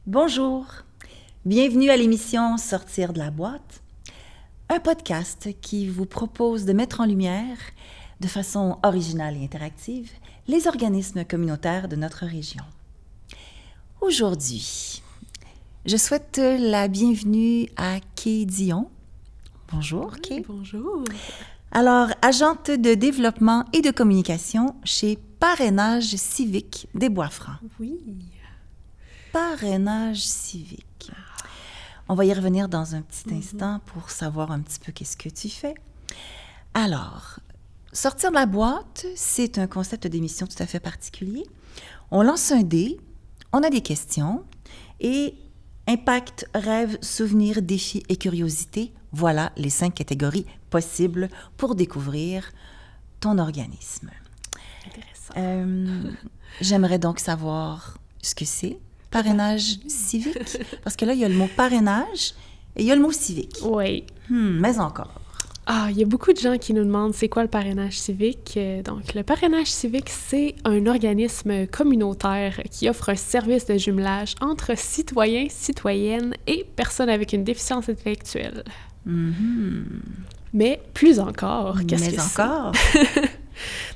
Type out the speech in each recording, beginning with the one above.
Bonjour, bienvenue à l'émission Sortir de la boîte, un podcast qui vous propose de mettre en lumière, de façon originale et interactive, les organismes communautaires de notre région. Aujourd'hui, je souhaite la bienvenue à Kay Dion. Bonjour, Kay. Bonjour. Alors, agente de développement et de communication chez Parrainage civique des Bois-Francs. Oui. Parrainage civique. On va y revenir dans un petit instant pour savoir un petit peu qu'est-ce que tu fais. Alors, sortir de la boîte, c'est un concept d'émission tout à fait particulier. On lance un dé, on a des questions et impact, rêve, souvenir, défi et curiosité. Voilà les 5 catégories possibles pour découvrir ton organisme. Intéressant. J'aimerais donc savoir ce que c'est. Parrainage civique? Parce que là, il y a le mot parrainage et il y a le mot civique. Oui. Mais encore. Il y a beaucoup de gens qui nous demandent c'est quoi le parrainage civique. Donc, le parrainage civique, c'est un organisme communautaire qui offre un service de jumelage entre citoyens, citoyennes et personnes avec une déficience intellectuelle. Mais plus encore, qu'est-ce que c'est? Mais encore?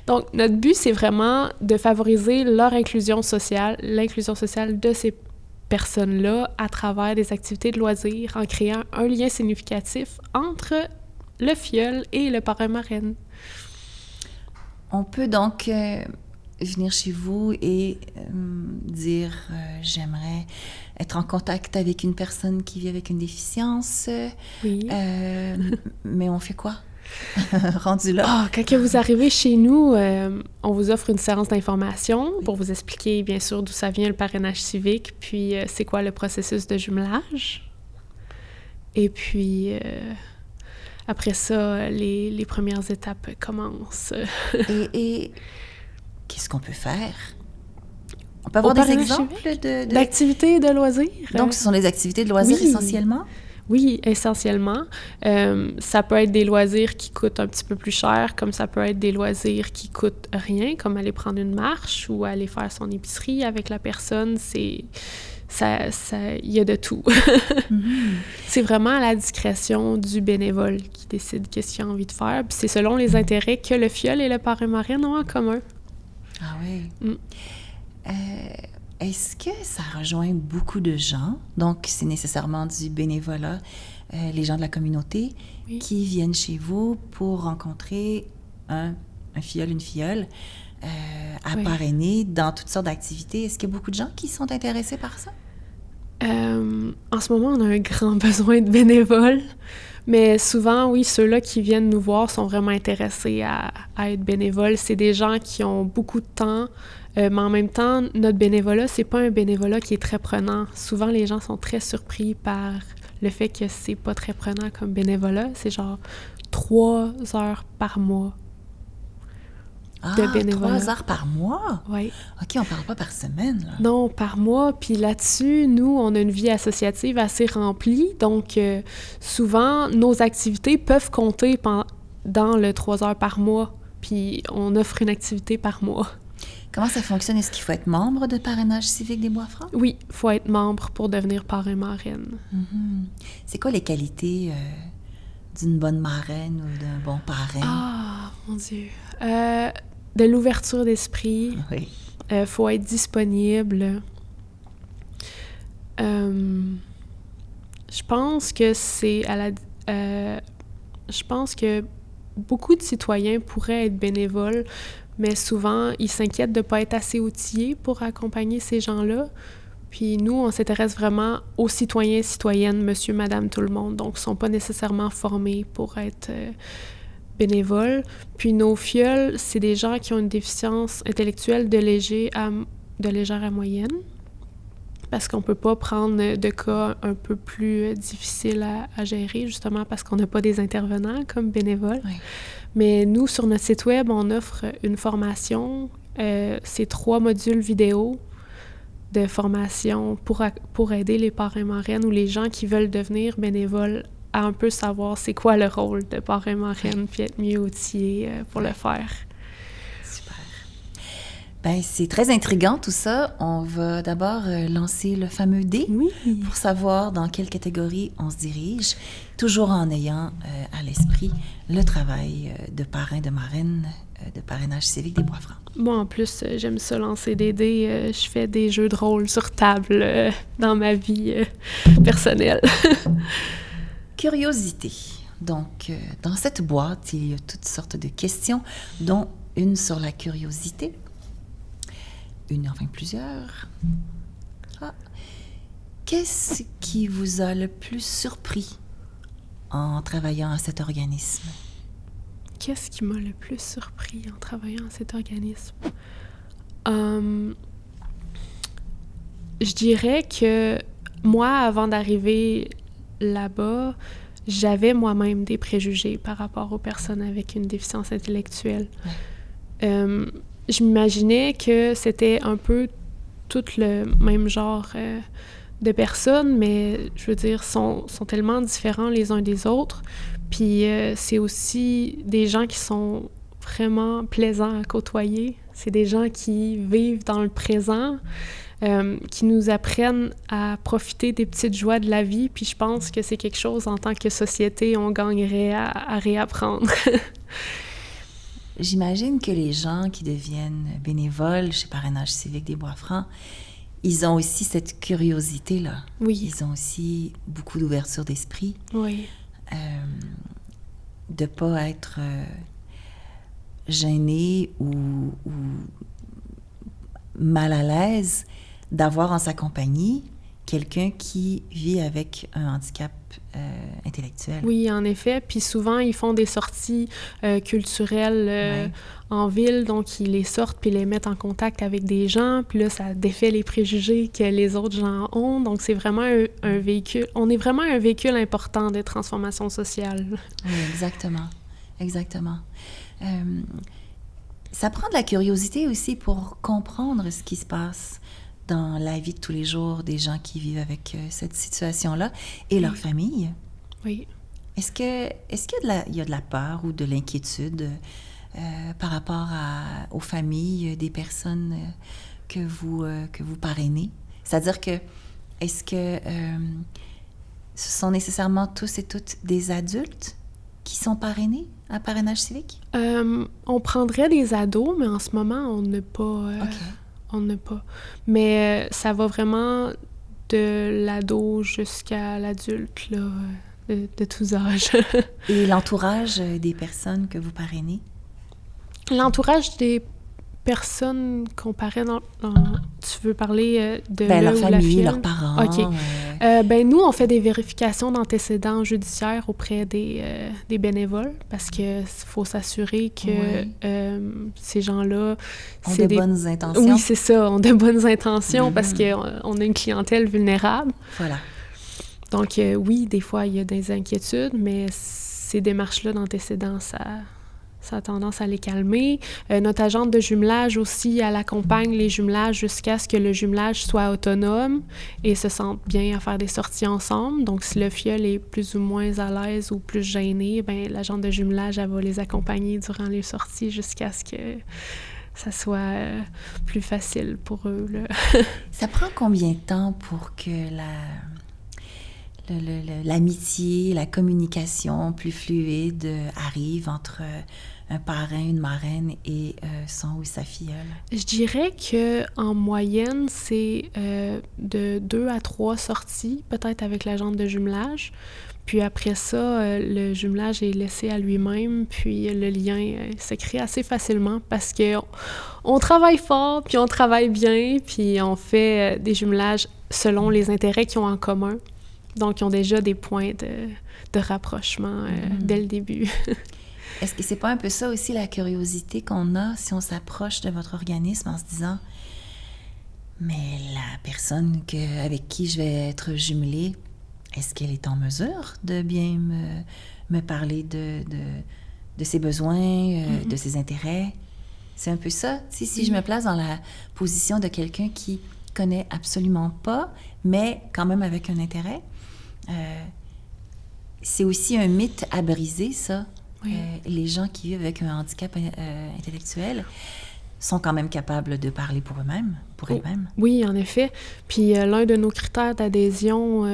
Donc, notre but, c'est vraiment de favoriser leur inclusion sociale, l'inclusion sociale de ces personnes-là à travers des activités de loisirs, en créant un lien significatif entre le filleul et le parrain-marraine. On peut donc venir chez vous et dire j'aimerais être en contact avec une personne qui vit avec une déficience. Oui. Mais on fait quoi? Rendu là. Quand vous arrivez chez nous, on vous offre une séance d'information pour vous expliquer, bien sûr, d'où ça vient le parrainage civique, puis c'est quoi le processus de jumelage. Et puis, après ça, les premières étapes commencent. Et qu'est-ce qu'on peut faire? On peut avoir des exemples d'activités de loisirs? Donc, ce sont des activités de loisirs essentiellement? Oui, essentiellement. Ça peut être des loisirs qui coûtent un petit peu plus cher, comme ça peut être des loisirs qui coûtent rien, comme aller prendre une marche ou aller faire son épicerie avec la personne. Il y a de tout. C'est vraiment à la discrétion du bénévole qui décide qu'est-ce qu'il a envie de faire. Puis c'est selon les intérêts que le filleul et le parrain-marraine ont en commun. Ah oui. Est-ce que ça rejoint beaucoup de gens? Donc, c'est nécessairement du bénévolat, les gens de la communauté qui viennent chez vous pour rencontrer un filleul, une filleule à parrainer dans toutes sortes d'activités. Est-ce qu'il y a beaucoup de gens qui sont intéressés par ça? En ce moment, on a un grand besoin de bénévoles, mais souvent, oui, ceux-là qui viennent nous voir sont vraiment intéressés à être bénévoles. C'est des gens qui ont beaucoup de temps, mais en même temps, notre bénévolat, c'est pas un bénévolat qui est très prenant. Souvent, les gens sont très surpris par le fait que c'est pas très prenant comme bénévolat. C'est genre 3 heures par mois de bénévolat. 3 heures par mois? Oui. OK, on parle pas par semaine, là. Non, par mois. Puis là-dessus, nous, on a une vie associative assez remplie. Donc, souvent, nos activités peuvent compter dans le 3 heures par mois. Puis, on offre une activité par mois. Comment ça fonctionne? Est-ce qu'il faut être membre de Parrainage civique des Bois-Francs? Oui, il faut être membre pour devenir parrain-marraine. C'est quoi les qualités d'une bonne marraine ou d'un bon parrain? Ah, mon Dieu! De l'ouverture d'esprit. Oui. Faut être disponible. Je pense que c'est je pense que beaucoup de citoyens pourraient être bénévoles, mais souvent, ils s'inquiètent de ne pas être assez outillés pour accompagner ces gens-là. Puis nous, on s'intéresse vraiment aux citoyens et citoyennes, monsieur, madame, tout le monde. Donc, ils ne sont pas nécessairement formés pour être bénévoles. Puis nos filleuls, c'est des gens qui ont une déficience intellectuelle de légère à moyenne. Parce qu'on ne peut pas prendre de cas un peu plus difficiles à gérer, justement parce qu'on n'a pas des intervenants comme bénévoles. Oui. Mais nous, sur notre site web, on offre une formation. C'est 3 modules vidéo de formation pour aider les parrains-marraines ou les gens qui veulent devenir bénévoles à un peu savoir c'est quoi le rôle de parrain-marraine puis être mieux outillé pour le faire. Super. Ben, c'est très intriguant tout ça. On va d'abord lancer le fameux dé pour savoir dans quelle catégorie on se dirige, toujours en ayant à l'esprit le travail de parrain, de marraine, de parrainage civique des Bois-Francs. Moi, en plus, j'aime ça lancer des dés. Je fais des jeux de rôle sur table dans ma vie personnelle. Curiosité. Donc, dans cette boîte, il y a toutes sortes de questions, dont une sur la curiosité. Plusieurs. Qu'est-ce qui vous a le plus surpris en travaillant à cet organisme? Qu'est-ce qui m'a le plus surpris en travaillant à cet organisme? Je dirais que moi, avant d'arriver là-bas, j'avais moi-même des préjugés par rapport aux personnes avec une déficience intellectuelle. Je m'imaginais que c'était un peu tout le même genre de personnes, mais je veux dire, sont tellement différents les uns des autres. Puis c'est aussi des gens qui sont vraiment plaisants à côtoyer. C'est des gens qui vivent dans le présent, qui nous apprennent à profiter des petites joies de la vie. Puis je pense que c'est quelque chose, en tant que société, on gagnerait à réapprendre. J'imagine que les gens qui deviennent bénévoles chez Parrainage civique des Bois-Francs, ils ont aussi cette curiosité-là. Oui. Ils ont aussi beaucoup d'ouverture d'esprit. Oui. De ne pas être gêné ou mal à l'aise d'avoir en sa compagnie quelqu'un qui vit avec un handicap intellectuel. Oui, en effet. Puis souvent, ils font des sorties culturelles en ville, donc ils les sortent puis les mettent en contact avec des gens, puis là, ça défait les préjugés que les autres gens ont. Donc, c'est vraiment un véhicule... On est vraiment un véhicule important de transformation sociale. Oui, exactement. Exactement. Ça prend de la curiosité aussi pour comprendre ce qui se passe dans la vie de tous les jours des gens qui vivent avec cette situation-là et leur famille. Oui. Est-ce qu'il y a de la peur ou de l'inquiétude par rapport aux familles des personnes que vous parrainez? C'est-à-dire que, est-ce que ce sont nécessairement tous et toutes des adultes qui sont parrainés à Parrainage civique? On prendrait des ados, mais en ce moment, on n'a pas... OK. On n'a pas. Mais ça va vraiment de l'ado jusqu'à l'adulte, là, de tous âges. Et l'entourage des personnes que vous parrainez? L'entourage des personnes qu'on parraine, tu veux parler de leur ou famille, la fille? leurs parents. OK. Nous, on fait des vérifications d'antécédents judiciaires auprès des bénévoles parce qu'il faut s'assurer que ces gens-là... Ont de bonnes intentions. Oui, c'est ça, ont de bonnes intentions parce qu'on a une clientèle vulnérable. Voilà. Donc, oui, des fois, il y a des inquiétudes, mais ces démarches-là d'antécédents, ça a tendance à les calmer. Notre agente de jumelage aussi, elle accompagne les jumelages jusqu'à ce que le jumelage soit autonome et se sente bien à faire des sorties ensemble. Donc, si le filleul est plus ou moins à l'aise ou plus gêné, bien, l'agente de jumelage, elle va les accompagner durant les sorties jusqu'à ce que ça soit plus facile pour eux, là. Ça prend combien de temps pour que l'amitié, la communication plus fluide arrive entre un parrain, une marraine et son ou sa filleule? Je dirais qu'en moyenne, c'est de 2 à 3 sorties, peut-être avec l'agente de jumelage. Puis après ça, le jumelage est laissé à lui-même, puis le lien se crée assez facilement parce qu'on travaille fort, puis on travaille bien, puis on fait des jumelages selon les intérêts qu'ils ont en commun. Donc, ils ont déjà des points de rapprochement dès le début. Est-ce que c'est pas un peu ça aussi la curiosité qu'on a si on s'approche de votre organisme en se disant « Mais la personne avec qui je vais être jumelée, est-ce qu'elle est en mesure de bien me parler de ses besoins, de ses intérêts? » C'est un peu ça. Si je me place dans la position de quelqu'un qui connaît absolument pas, mais quand même avec un intérêt, c'est aussi un mythe à briser, ça. Oui. Les gens qui vivent avec un handicap intellectuel, sont quand même capables de parler pour eux-mêmes, pour elles-mêmes. Oui, en effet. Puis l'un de nos critères d'adhésion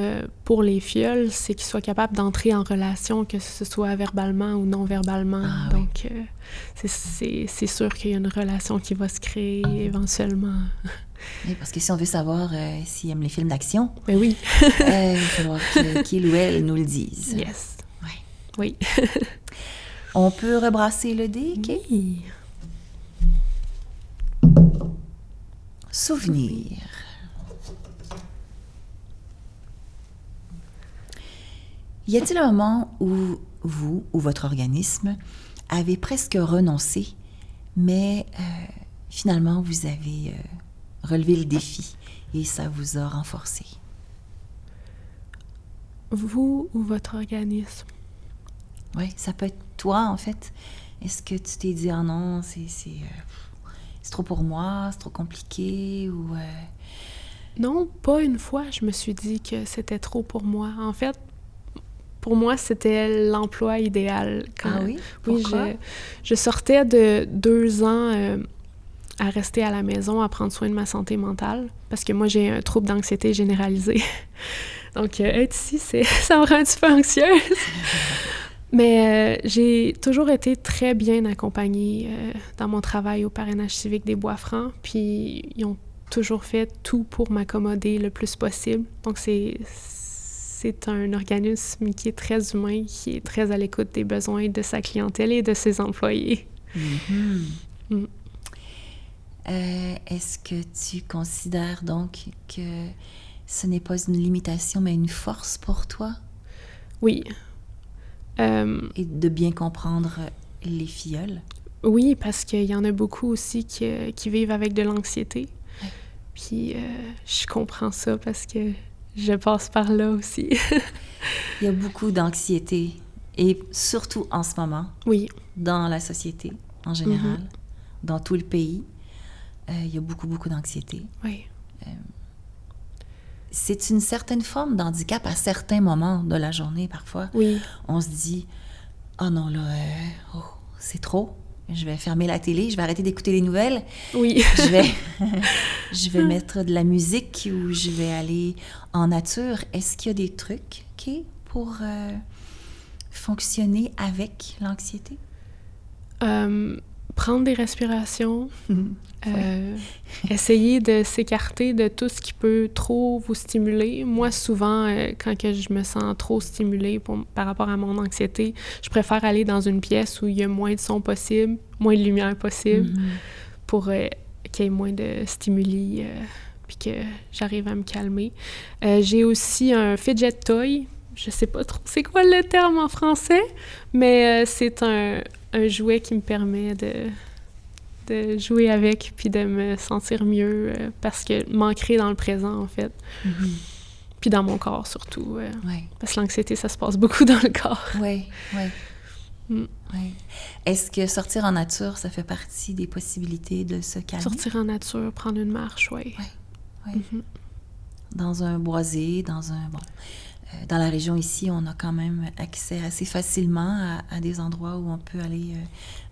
pour les fioles, c'est qu'ils soient capables d'entrer en relation, que ce soit verbalement ou non verbalement. Ah, donc, c'est sûr qu'il y a une relation qui va se créer éventuellement. Oui, parce que si on veut savoir s'ils aiment les films d'action, Ben oui. il va falloir qu'il ou elle nous le dise. Yes. Ouais. Oui. On peut rebrasser le dé, Kay? Oui. Souvenir. Y a-t-il un moment où vous ou votre organisme avez presque renoncé, mais finalement vous avez relevé le défi et ça vous a renforcé? Vous ou votre organisme? Oui, ça peut être toi, en fait. Est-ce que tu t'es dit, ah non, c'est trop pour moi, c'est trop compliqué, ou... Non, pas une fois, je me suis dit que c'était trop pour moi. En fait, pour moi, c'était l'emploi idéal. Ah oui? Pourquoi? Oui, je sortais de 2 ans à rester à la maison, à prendre soin de ma santé mentale, parce que moi, j'ai un trouble d'anxiété généralisée. Donc, être ici, ça me rend un petit peu anxieuse. Mais j'ai toujours été très bien accompagnée dans mon travail au parrainage civique des Bois-Francs, puis ils ont toujours fait tout pour m'accommoder le plus possible. Donc, c'est un organisme qui est très humain, qui est très à l'écoute des besoins de sa clientèle et de ses employés. Mm-hmm. Est-ce que tu considères donc que ce n'est pas une limitation, mais une force pour toi? Oui. Et de bien comprendre les filleuls? Oui, parce qu'il y en a beaucoup aussi qui vivent avec de l'anxiété. Ouais. Puis je comprends ça parce que je passe par là aussi. Il y a beaucoup d'anxiété, et surtout en ce moment, oui, dans la société en général, dans tout le pays, il y a beaucoup, beaucoup d'anxiété. Oui. C'est une certaine forme d'handicap à certains moments de la journée, parfois. Oui. On se dit, oh non, là, c'est trop. Je vais fermer la télé, je vais arrêter d'écouter les nouvelles. Oui. je vais mettre de la musique ou je vais aller en nature. Est-ce qu'il y a des trucs, Kay, pour fonctionner avec l'anxiété? Prendre des respirations, essayer de s'écarter de tout ce qui peut trop vous stimuler. Moi, souvent, quand que je me sens trop stimulée par rapport à mon anxiété, je préfère aller dans une pièce où il y a moins de son possible, moins de lumière possible, pour qu'il y ait moins de stimuli, puis que j'arrive à me calmer. J'ai aussi un fidget toy. Je sais pas trop c'est quoi le terme en français, mais c'est un jouet qui me permet de jouer avec puis de me sentir mieux parce que m'ancrer dans le présent, en fait. Puis dans mon corps, surtout. Parce que l'anxiété, ça se passe beaucoup dans le corps. Oui. Est-ce que sortir en nature, ça fait partie des possibilités de se calmer? Sortir en nature, prendre une marche, oui. Dans un boisé, dans la région ici, on a quand même accès assez facilement à des endroits où on peut aller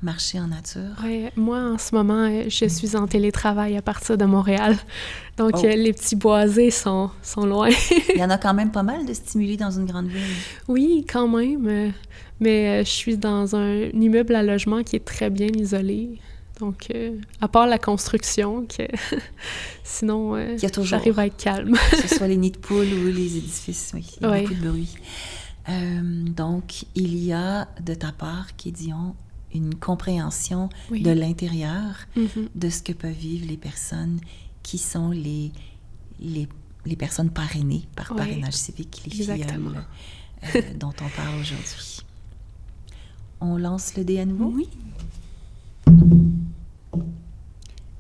marcher en nature. Oui, moi, en ce moment, je suis en télétravail à partir de Montréal. Donc, les petits boisés sont loin. Il y en a quand même pas mal de stimuli dans une grande ville. Oui, quand même. Mais je suis dans un immeuble à logement qui est très bien isolé. Donc, à part la construction, sinon, j'arrive à être calme. Que ce soit les nids de poules ou les édifices, oui, il y a beaucoup de bruit. Donc, il y a de ta part, Dion, une compréhension de l'intérieur de ce que peuvent vivre les personnes qui sont les personnes parrainées par parrainage civique, les filleuls dont on parle aujourd'hui. On lance le dé à nouveau? Oui.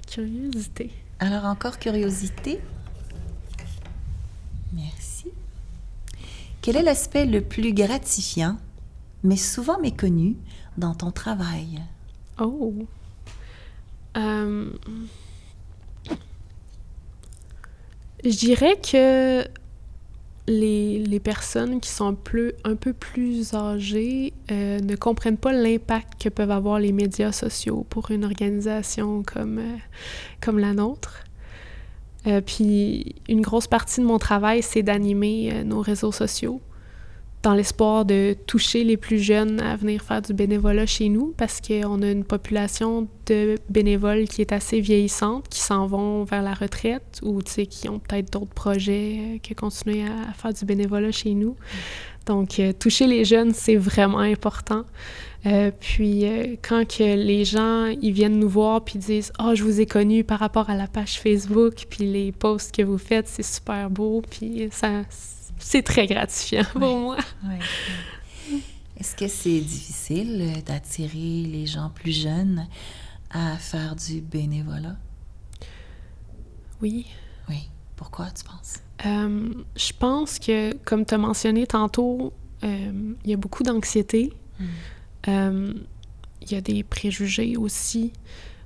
Curiosité. Alors, encore curiosité. Merci. Quel est l'aspect le plus gratifiant, mais souvent méconnu, dans ton travail? Oh! Je dirais que les personnes qui sont un peu plus âgées ne comprennent pas l'impact que peuvent avoir les médias sociaux pour une organisation comme la nôtre. Puis une grosse partie de mon travail, c'est d'animer nos réseaux sociaux dans l'espoir de toucher les plus jeunes à venir faire du bénévolat chez nous, parce qu'on a une population de bénévoles qui est assez vieillissante, qui s'en vont vers la retraite ou qui ont peut-être d'autres projets que continuer à faire du bénévolat chez nous. Donc, toucher les jeunes, c'est vraiment important. Puis, quand que les gens ils viennent nous voir puis disent « Ah, je vous ai connu par rapport à la page Facebook, puis les posts que vous faites, c'est super beau. » Puis ça... C'est très gratifiant pour moi. Ouais. Est-ce que c'est difficile d'attirer les gens plus jeunes à faire du bénévolat? Oui. Oui. Pourquoi, tu penses? Je pense que, comme tu as mentionné tantôt, il y a beaucoup d'anxiété. Il y a des préjugés aussi.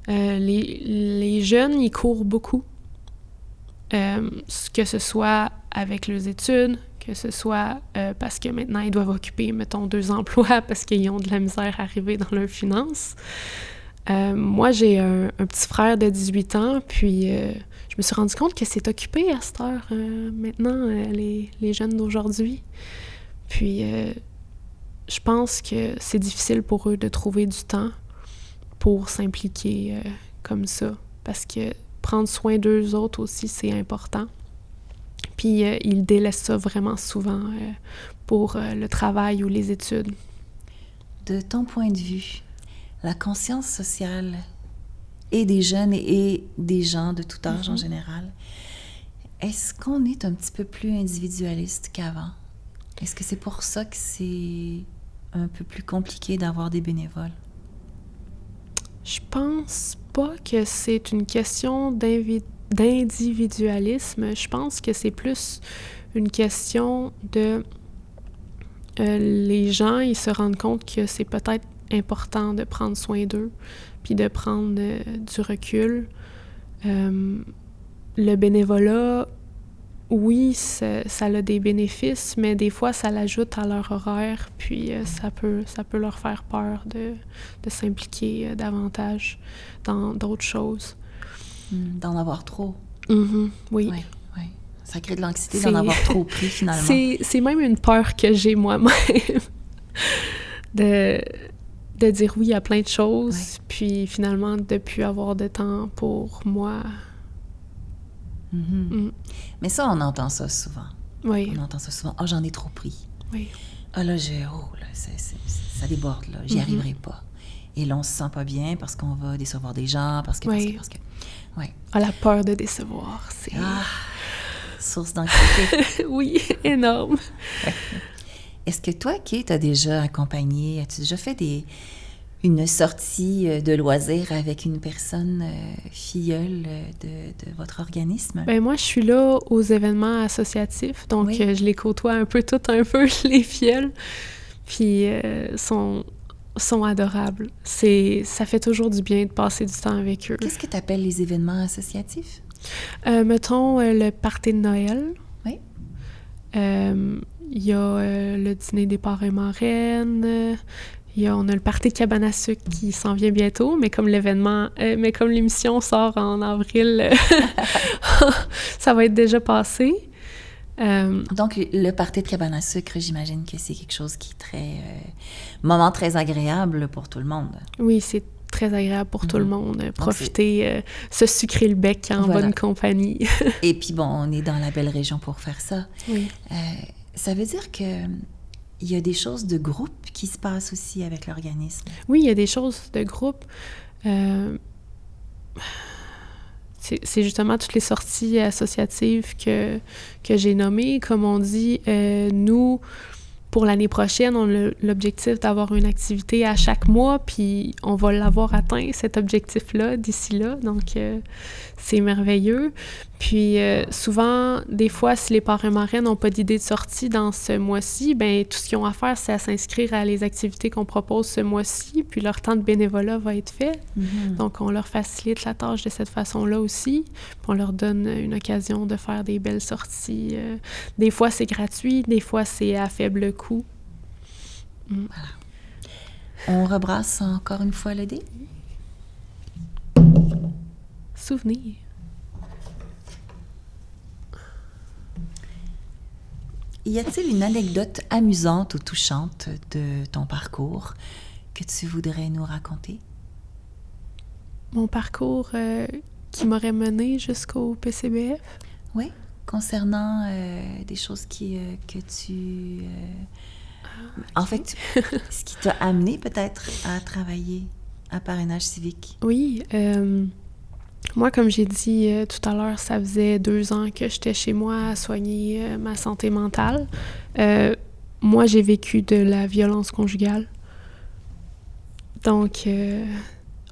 Les jeunes, ils courent beaucoup. Que ce soit avec leurs études, que ce soit parce que maintenant ils doivent occuper, mettons, 2 emplois parce qu'ils ont de la misère à arriver dans leurs finances. Moi, j'ai un petit frère de 18 ans, puis je me suis rendu compte que c'est occupé à cette heure, maintenant, les jeunes d'aujourd'hui. Puis, je pense que c'est difficile pour eux de trouver du temps pour s'impliquer comme ça, parce que prendre soin d'eux autres aussi, c'est important. Puis ils délaissent ça vraiment souvent pour le travail ou les études. De ton point de vue, la conscience sociale et des jeunes et des gens de tout âge en général, est-ce qu'on est un petit peu plus individualiste qu'avant? Est-ce que c'est pour ça que c'est un peu plus compliqué d'avoir des bénévoles? Je pense pas que c'est une question d'individualisme. Je pense que c'est plus une question de... les gens, ils se rendent compte que c'est peut-être important de prendre soin d'eux, puis de prendre du recul. Le bénévolat, oui, ça a des bénéfices, mais des fois, ça l'ajoute à leur horaire, puis ça peut leur faire peur de s'impliquer davantage dans d'autres choses. D'en avoir trop. Oui. Oui. Ça crée de l'anxiété d'en avoir trop pris, finalement. C'est même une peur que j'ai moi-même, de dire oui à plein de choses, puis finalement, de ne plus avoir de temps pour moi. Mais ça, on entend ça souvent. Oui. On entend ça souvent. « Ah, j'en ai trop pris. » Oui. « Ah, là, ça déborde, là. J'y arriverai pas. » Et là, on se sent pas bien parce qu'on va décevoir des gens, parce que... Oui. Ah, la peur de décevoir, c'est... Source d'anxiété. Oui, énorme. Est-ce que toi, Kate, as déjà accompagné, as-tu déjà fait une sortie de loisirs avec une personne filleule de votre organisme? Ben moi, je suis là aux événements associatifs, donc je les côtoie un peu, les filleuls, puis sont adorables. Ça fait toujours du bien de passer du temps avec eux. Qu'est-ce que tu appelles les événements associatifs? Mettons le party de Noël. Oui. Il y a le dîner des parrains et marraines. On a le party de cabane à sucre qui s'en vient bientôt, mais comme l'émission sort en avril, ça va être déjà passé. Donc, le party de cabane à sucre, j'imagine que c'est quelque chose qui est moment très agréable pour tout le monde. Oui, c'est très agréable pour tout le monde. Profiter, se sucrer le bec en bonne compagnie. Et puis, bon, on est dans la belle région pour faire ça. Oui. Ça veut dire que il y a des choses de groupe qui se passent aussi avec l'organisme. Oui, il y a des choses de groupe. C'est justement toutes les sorties associatives que j'ai nommées. Comme on dit, nous, pour l'année prochaine, on a l'objectif d'avoir une activité à chaque mois, puis on va l'avoir atteint, cet objectif-là, d'ici là. Donc, c'est merveilleux. Puis souvent, des fois, si les parrains-marraines n'ont pas d'idée de sortie dans ce mois-ci, ben tout ce qu'ils ont à faire, c'est à s'inscrire à les activités qu'on propose ce mois-ci, puis leur temps de bénévolat va être fait. Donc, on leur facilite la tâche de cette façon-là aussi, puis on leur donne une occasion de faire des belles sorties. Des fois, c'est gratuit, des fois, c'est à faible coût. Voilà. On rebrasse encore une fois le dé. Souvenir. Y a-t-il une anecdote amusante ou touchante de ton parcours que tu voudrais nous raconter? Mon parcours qui m'aurait mené jusqu'au PCBF? Oui, concernant des choses que tu... En fait, ce qui t'a amené peut-être à travailler à Parrainage civique. Oui, moi, comme j'ai dit tout à l'heure, ça faisait 2 ans que j'étais chez moi à soigner ma santé mentale. Moi, j'ai vécu de la violence conjugale. Donc,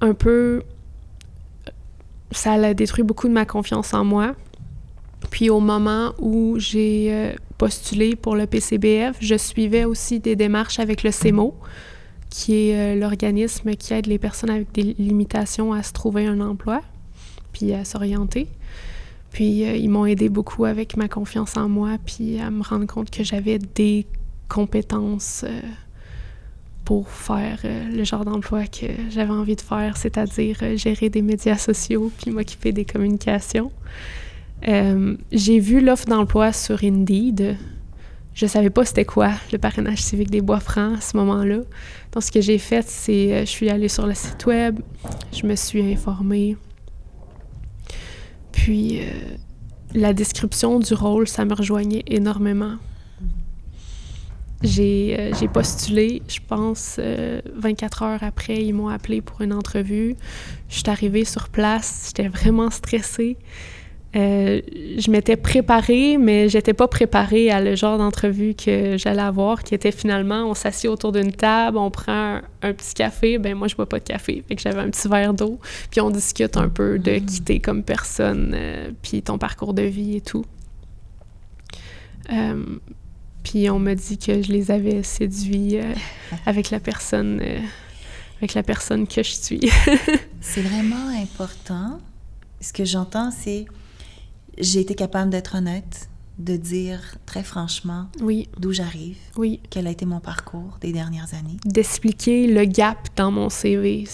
un peu, ça a détruit beaucoup de ma confiance en moi. Puis au moment où j'ai postulé pour le PCBF, je suivais aussi des démarches avec le CEMO, qui est l'organisme qui aide les personnes avec des limitations à se trouver un emploi, puis à s'orienter. Puis ils m'ont aidé beaucoup avec ma confiance en moi, puis à me rendre compte que j'avais des compétences pour faire le genre d'emploi que j'avais envie de faire, c'est-à-dire gérer des médias sociaux puis m'occuper des communications. J'ai vu l'offre d'emploi sur Indeed. Je savais pas c'était quoi le parrainage civique des Bois-Francs à ce moment-là. Donc, ce que j'ai fait, c'est je suis allée sur le site web, je me suis informée. Puis, la description du rôle, ça me rejoignait énormément. J'ai postulé, je pense, 24 heures après, ils m'ont appelé pour une entrevue. Je suis arrivée sur place, j'étais vraiment stressée. Je m'étais préparée, mais j'étais pas préparée à le genre d'entrevue que j'allais avoir, qui était finalement, on s'assied autour d'une table, on prend un petit café. Ben moi, je bois pas de café, fait que j'avais un petit verre d'eau, puis on discute un peu de qui t'es comme personne, puis ton parcours de vie et tout. Puis on m'a dit que je les avais séduits avec la personne que je suis. C'est vraiment important. Ce que j'entends, c'est j'ai été capable d'être honnête, de dire très franchement d'où j'arrive, quel a été mon parcours des dernières années. D'expliquer le gap dans mon CV.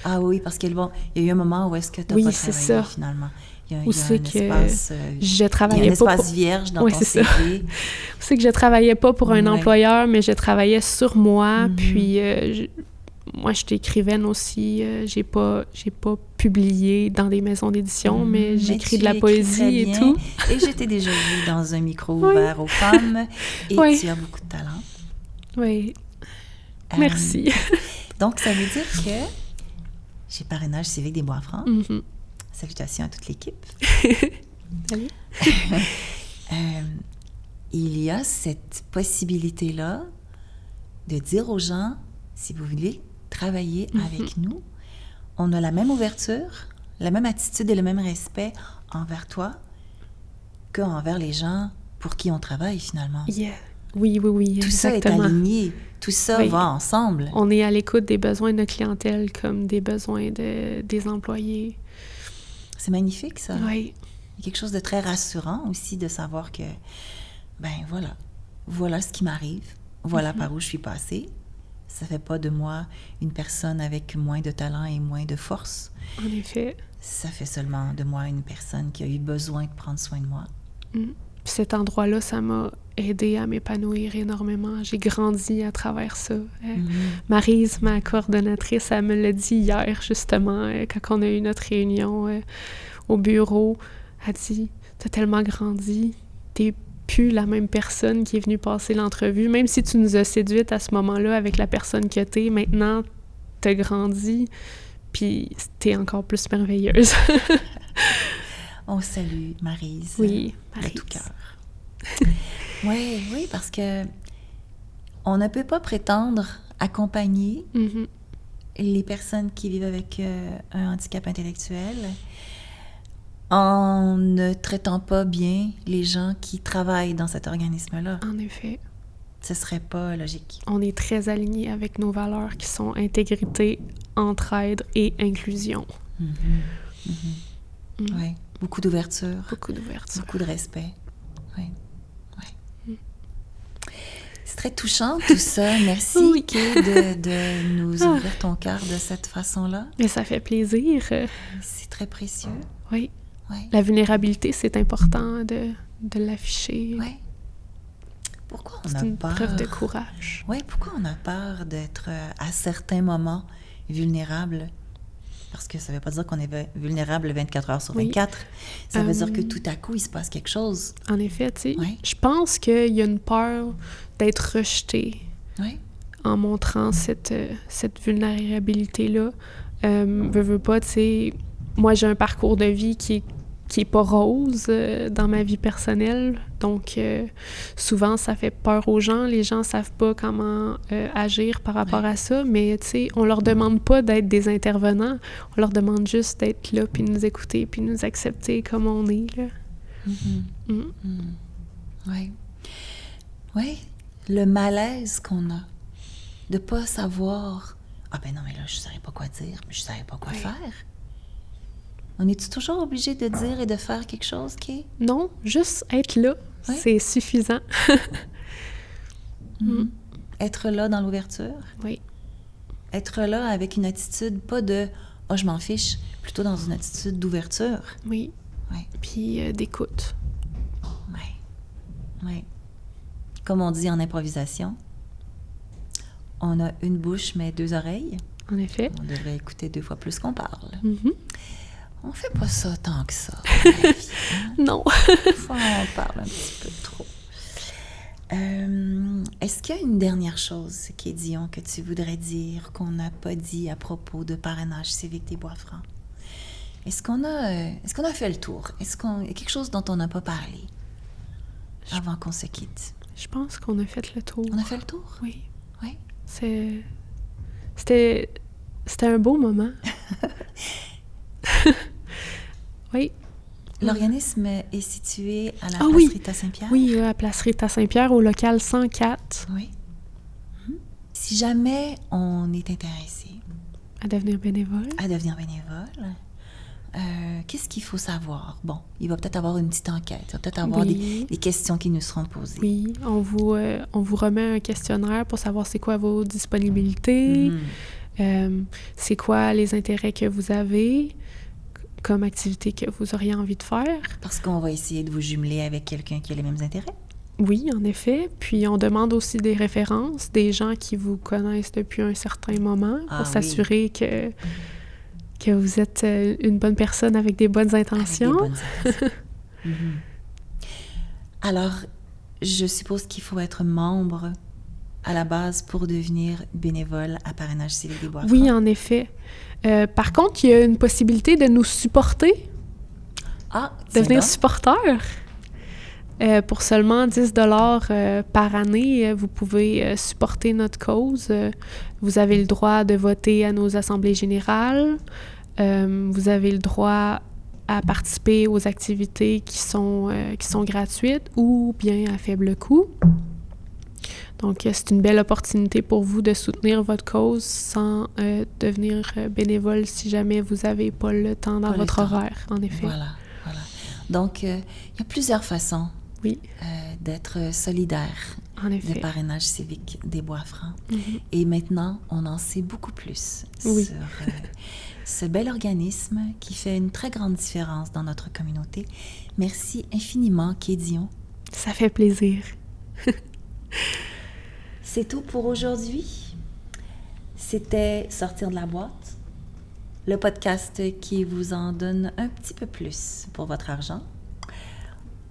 Ah oui, parce qu'il y a eu un moment où est-ce que tu n'as pas travaillé ça. Finalement. Il y a un espace, je travaillais il y a un espace vierge dans ton CV. C'est que je travaillais pas pour un employeur, mais je travaillais sur moi, puis... moi, j'étais écrivaine aussi. J'ai pas publié dans des maisons d'édition, mais j'écris de la poésie et tout. Et j'étais déjà vue dans un micro ouvert aux femmes. Et tu as beaucoup de talent. Oui. Merci. Donc, ça veut dire que chez Parrainage civique des Bois-Francs, salutations à toute l'équipe. Salut. Il y a cette possibilité-là de dire aux gens, si vous voulez travailler avec nous, on a la même ouverture, la même attitude et le même respect envers toi qu'envers les gens pour qui on travaille finalement. Yeah. Oui, tout exactement. Ça est aligné, tout ça va ensemble. On est à l'écoute des besoins de notre clientèle comme des besoins des employés. C'est magnifique ça. Oui. Il y a quelque chose de très rassurant aussi de savoir que, ben voilà ce qui m'arrive, voilà par où je suis passée. Ça fait pas de moi une personne avec moins de talent et moins de force. En effet. Ça fait seulement de moi une personne qui a eu besoin de prendre soin de moi. Cet endroit-là, ça m'a aidée à m'épanouir énormément. J'ai grandi à travers ça. Maryse, ma coordonnatrice, elle me l'a dit hier, justement, quand on a eu notre réunion au bureau. Elle dit « T'as tellement grandi, t'es plus la même personne qui est venue passer l'entrevue. Même si tu nous as séduites à ce moment-là avec la personne que t'es, maintenant, t'as grandi, puis t'es encore plus merveilleuse. » On salue Maryse. Oui, Maryse. De tout cœur. Oui, parce que on ne peut pas prétendre accompagner les personnes qui vivent avec un handicap intellectuel en ne traitant pas bien les gens qui travaillent dans cet organisme-là. En effet. Ce serait pas logique. On est très alignés avec nos valeurs qui sont intégrité, entraide et inclusion. Oui. Beaucoup d'ouverture. Beaucoup d'ouverture. Beaucoup de respect. Oui. C'est très touchant tout ça. Merci, Oui. Kay, de nous ouvrir ton cœur de cette façon-là. Mais ça fait plaisir. C'est très précieux. Oui. Oui. La vulnérabilité, c'est important de l'afficher. Oui. Pourquoi on C'est a une peur? preuve de courage. Oui, pourquoi on a peur d'être à certains moments vulnérable? Parce que ça ne veut pas dire qu'on est vulnérable 24 heures sur 24. Ça veut dire que tout à coup, il se passe quelque chose. En effet, tu sais, Oui. je pense qu'il y a une peur d'être rejeté Oui. en montrant cette vulnérabilité-là. Veux pas, tu sais, moi, j'ai un parcours de vie qui est pas rose dans ma vie personnelle. Donc, souvent, ça fait peur aux gens. Les gens savent pas comment agir par rapport à ça. Mais, tu sais, on leur demande pas d'être des intervenants. On leur demande juste d'être là, puis nous écouter, puis nous accepter comme on est, là. Oui. Oui. Le malaise qu'on a de pas savoir... Ah ben non, mais là, je savais pas quoi dire, mais je savais pas quoi faire. On est-tu toujours obligé de dire et de faire quelque chose, Kay? Non, juste être là, c'est suffisant. Être là dans l'ouverture? Oui. Être là avec une attitude, pas de « oh, je m'en fiche », plutôt dans une attitude d'ouverture. Oui. Puis d'écoute. Oui. Oui. Comme on dit en improvisation, on a une bouche mais 2 oreilles. En effet. On devrait écouter 2 fois plus qu'on parle. On fait pas ça tant que ça. Non. Des fois, on parle un petit peu trop. Est-ce qu'il y a une dernière chose, Kay Dion, que tu voudrais dire, qu'on n'a pas dit à propos de Parrainage civique des Bois-Francs? Est-ce qu'on a fait le tour? Est-ce qu'il y a quelque chose dont on n'a pas parlé avant qu'on se quitte? Je pense qu'on a fait le tour. On a fait le tour? Oui. Oui. C'était un beau moment. Oui. L'organisme est situé à la place Rita Saint-Pierre? Oui, à Place Rita Saint-Pierre, au local 104. Oui. Si jamais on est intéressé à devenir bénévole, qu'est-ce qu'il faut savoir? Bon, il va peut-être avoir une petite enquête, il va peut-être avoir des questions qui nous seront posées. Oui, on vous remet un questionnaire pour savoir c'est quoi vos disponibilités, c'est quoi les intérêts que vous avez, comme activité que vous auriez envie de faire. Parce qu'on va essayer de vous jumeler avec quelqu'un qui a les mêmes intérêts. Oui, en effet. Puis on demande aussi des références, des gens qui vous connaissent depuis un certain moment pour s'assurer que vous êtes une bonne personne avec des bonnes intentions. Avec des bonnes intentions. Alors, je suppose qu'il faut être membre à la base pour devenir bénévole à Parrainage civique des Bois-Francs. Oui, en effet. Par contre, il y a une possibilité de nous supporter, devenir supporter. Pour seulement 10 $ par année, vous pouvez supporter notre cause. Vous avez le droit de voter à nos assemblées générales. Vous avez le droit à participer aux activités qui sont gratuites ou bien à faible coût. Donc, c'est une belle opportunité pour vous de soutenir votre cause sans devenir bénévole si jamais vous n'avez pas le temps dans votre horaire, en effet. Voilà. Donc, il y a plusieurs façons d'être solidaire de Parrainage civique des Bois-Francs. Et maintenant, on en sait beaucoup plus sur ce bel organisme qui fait une très grande différence dans notre communauté. Merci infiniment, Kay Dion. Ça fait plaisir. C'est tout pour aujourd'hui. C'était Sortir de la boîte, le podcast qui vous en donne un petit peu plus pour votre argent,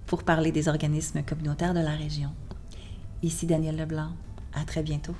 pour parler des organismes communautaires de la région. Ici Danielle Leblanc. À très bientôt.